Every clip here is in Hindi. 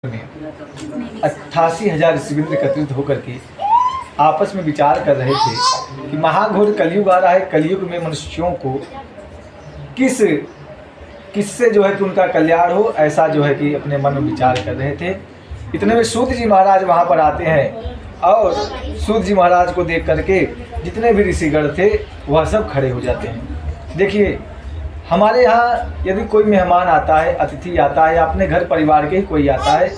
में 88,000 ऋषिवृंद एकत्रित होकर के आपस में विचार कर रहे थे कि महाघोर कलयुग आ रहा है। कलयुग में मनुष्यों को किससे जो है कि उनका कल्याण हो, ऐसा जो है कि अपने मन में विचार कर रहे थे। इतने में सूत जी महाराज वहाँ पर आते हैं और सूत जी महाराज को देख करके जितने भी ऋषिगण थे वह सब खड़े हो जाते हैं। देखिए, हमारे यहाँ यदि कोई मेहमान आता है, अतिथि आता है या अपने घर परिवार के ही कोई आता है,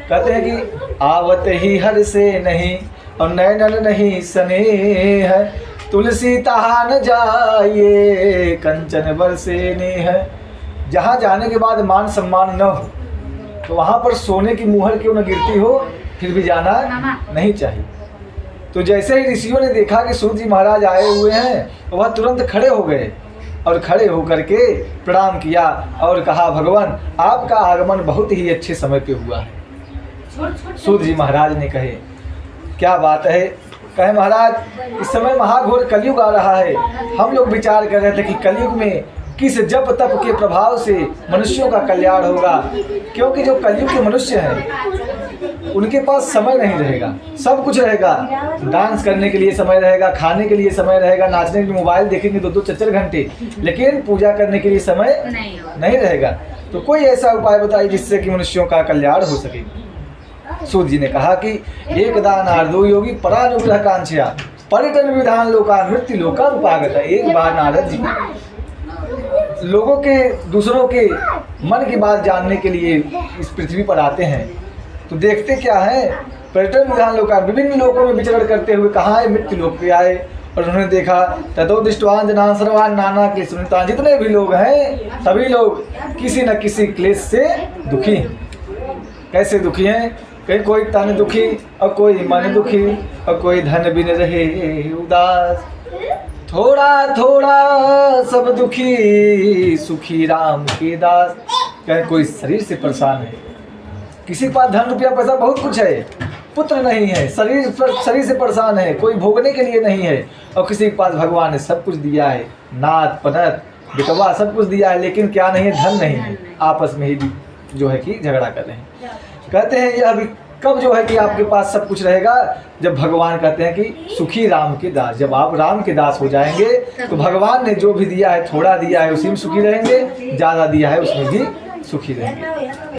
कहते हैं कि आवत ही हर से नहीं और नैनन नहीं स्नेह, तुलसी तहा न जाइए कंचन बरसे नेह। जहाँ जाने के बाद मान सम्मान न हो तो वहाँ पर सोने की मुहर क्यों न गिरती हो, फिर भी जाना नहीं चाहिए। तो जैसे ही ऋषियों ने देखा कि सूत जी महाराज आए हुए हैं तो वह तुरंत खड़े हो गए और खड़े होकर के प्रणाम किया और कहा, भगवान आपका आगमन बहुत ही अच्छे समय पे हुआ है। सूत जी महाराज ने कहे, क्या बात है? कहे, महाराज इस समय महाघोर कलयुग आ रहा है। हम लोग विचार कर रहे थे कि कलयुग में किस जप तप के प्रभाव से मनुष्यों का कल्याण होगा, क्योंकि जो कलयुग के मनुष्य हैं उनके पास समय नहीं रहेगा। सब कुछ रहेगा, डांस करने के लिए समय रहेगा, खाने के लिए समय रहेगा, नाचने के लिए मोबाइल देखेंगे 2-2 4-4 घंटे, लेकिन पूजा करने के लिए समय नहीं रहेगा। तो कोई ऐसा उपाय बताइए जिससे कि मनुष्यों का कल्याण हो सके। सूत जी ने कहा कि एक दान आर्दो योगी परानुग्रह कांक्षया पर्यटन विधान लोकान मृत्यु लोकानुपागत। एक बार नारद जी लोगों के, दूसरों के मन की बात जानने के लिए इस पृथ्वी पर आते हैं, तो देखते क्या है, पर्यटन विधान लोकान, विभिन्न लोकों में विचरण करते हुए कहाँ है, मृत्यु लोक पे आए और उन्होंने देखा ततो दृष्टवान जना सर्वान नाना क्लेश सुनता। जितने भी लोग हैं सभी लोग किसी न किसी क्लेश से दुखी हैं। कैसे दुखी हैं? कहीं कोई तन दुखी और कोई मन दुखी और कोई धन बिन रहे उदास, थोड़ा थोड़ा सब दुखी सुखी राम के दास। कहीं कोई शरीर से परेशान है, किसी के पास धन रुपया पैसा बहुत कुछ है, पुत्र नहीं है, शरीर से परेशान है, कोई भोगने के लिए नहीं है, और किसी के पास भगवान ने सब कुछ दिया है, नात पनत बिकवा सब कुछ दिया है, लेकिन क्या नहीं है, धन नहीं है। आपस में ही जो है कि झगड़ा कर रहे हैं। कहते हैं ये अभी कब जो है कि आपके पास सब कुछ रहेगा, जब भगवान कहते हैं कि सुखी राम के दास। जब आप राम के दास हो जाएंगे तो भगवान ने जो भी दिया है, थोड़ा दिया है उसी में सुखी रहेंगे, ज़्यादा दिया है उसमें भी सुखी रहेंगे।